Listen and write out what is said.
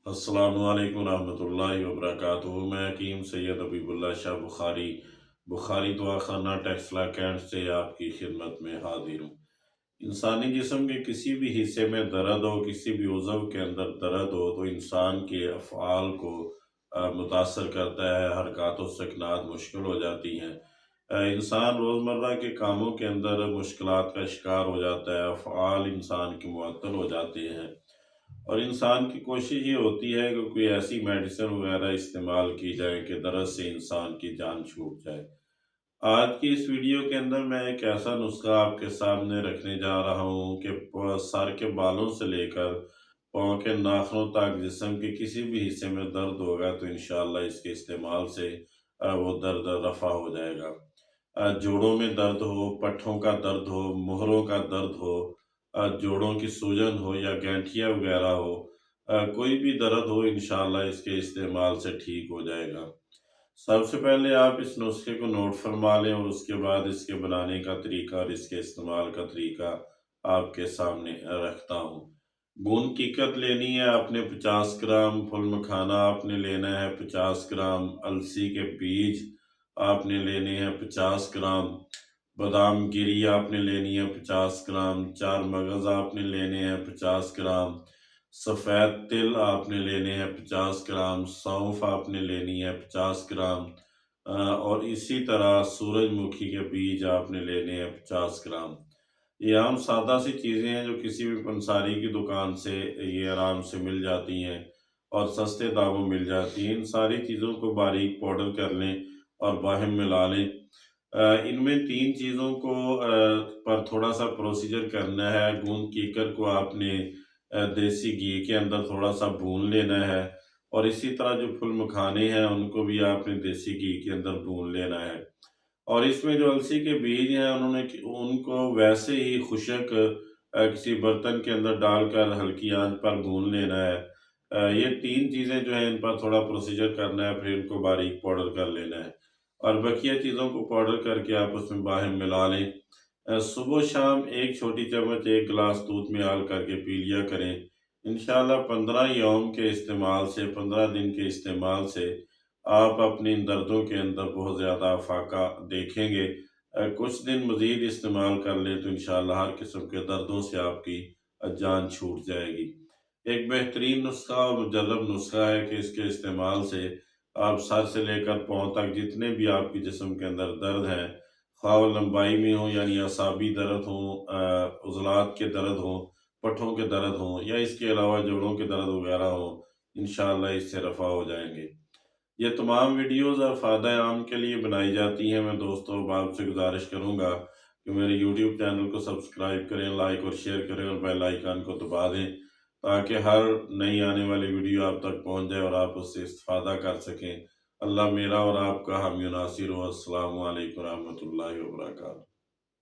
अस्सलामु अलैकुम रहमतुल्लाहि व बरकातुहू। मैं हकीम सैयद हबीबुल्लाह शाह बुखारी दुआ खाना टेक्सला कैंट से आपकी खिदमत में हाजिर हूँ। इंसानी जिस्म के किसी भी हिस्से में दर्द हो, किसी भी उज़व के अंदर दर्द हो तो इंसान के अफ़आल को मुतासर करता है, हरकत व सकनात मुश्किल हो जाती हैं। इंसान रोज़मर्रा के कामों के अंदर मुश्किलात का शिकार हो जाता है, अफ़आल इंसान के मुअत्तल हो जाते हैं और इंसान की कोशिश ये होती है कि कोई ऐसी मेडिसिन वगैरह इस्तेमाल की जाए कि दर्द से इंसान की जान छूट जाए। आज की इस वीडियो के अंदर मैं एक ऐसा नुस्खा आपके सामने रखने जा रहा हूँ कि सर के बालों से लेकर पाँव के नाखूनों तक जिस्म के किसी भी हिस्से में दर्द होगा तो इंशाअल्लाह इसके इस्तेमाल से वो दर्द रफ़ा हो जाएगा। जोड़ों में दर्द हो, पट्ठों का दर्द हो, मोहरों का दर्द हो, जोड़ों की सूजन हो या गैंठिया वगैरह हो, कोई भी दर्द हो इंशाअल्लाह इसके इस्तेमाल से ठीक हो जाएगा। सबसे पहले आप इस नुस्खे को नोट फरमा लें और उसके बाद इसके बनाने का तरीका और इसके इस्तेमाल का तरीका आपके सामने रखता हूँ। गूंद कीकत लेनी है आपने 50 ग्राम, फुल मखाना आपने लेना है 50 ग्राम, अलसी के बीज आपने लेने हैं 50 ग्राम, बादाम गिरी आपने लेनी है 50 ग्राम, चार मगज़ आपने लेने हैं 50 ग्राम, सफ़ेद तिल आपने लेने हैं 50 ग्राम, सौंफ आपने लेनी है 50 ग्राम और इसी तरह सूरजमुखी के बीज आपने लेने हैं 50 ग्राम। ये आम सादा सी चीज़ें हैं जो किसी भी पंसारी की दुकान से ये आराम से मिल जाती हैं और सस्ते दामों में मिल जाती हैं। इन सारी चीज़ों को बारीक पाउडर कर लें और बाहम मिला लें। इनमें 3 चीज़ों को पर थोड़ा-सा प्रोसीजर करना है। गूंद कीकर को आपने देसी घी के अंदर थोड़ा-सा भून लेना है और इसी तरह जो फुल मखाने हैं उनको भी आपने देसी घी के अंदर भून लेना है। और इसमें जो अलसी के बीज हैं उनको वैसे ही खुशक किसी बर्तन के अंदर डालकर हल्की आंच पर भून लेना है। ये 3 चीज़ें जो हैं इन पर थोड़ा प्रोसीजर करना है, फिर इनको बारीक पाउडर कर लेना है और बकिया चीज़ों को पाउडर करके आप उसमें बाहम मिला लें। सुबह शाम 1 छोटी चम्मच 1 गिलास दूध में हाल करके पी लिया करें। इंशाअल्लाह 15 यौम के इस्तेमाल से, 15 दिन के इस्तेमाल से आप अपनी इन दर्दों के अंदर बहुत ज़्यादा फ़ाक़ा देखेंगे। कुछ दिन मज़ीद इस्तेमाल कर लें तो इंशाअल्लाह हर किस्म के दर्दों से आपकी जान छूट जाएगी। एक बेहतरीन नुस्खा और मुजर्रब नुस्खा है कि इसके इस्तेमाल से आप सर से लेकर पाँव तक जितने भी आपके जिस्म के अंदर दर्द हैं, ख़्वाह वो लंबाई में हो यानी असाबी दर्द हों, उज़लात के दर्द हों, पट्ठों के दर्द हों या इसके अलावा जोड़ों के दर्द वगैरह हों, इंशाअल्लाह इससे रफ़ा हो जाएँगे। ये तमाम वीडियोज़ फ़ायदा आम के लिए बनाई जाती हैं। मैं दोस्तों अब आपसे गुज़ारिश करूँगा कि मेरे यूट्यूब चैनल को सब्सक्राइब करें, लाइक और शेयर करें और बेल आइकन को दबा दें ताकि हर नई आने वाली वीडियो आप तक पहुँच जाए और आप उससे इस्तिफ़ादा कर सकें। अल्लाह मेरा और आपका हामी नासिर हो। अस्सलामु अलैकुम रहमतुल्लाहि व बरकातुहू।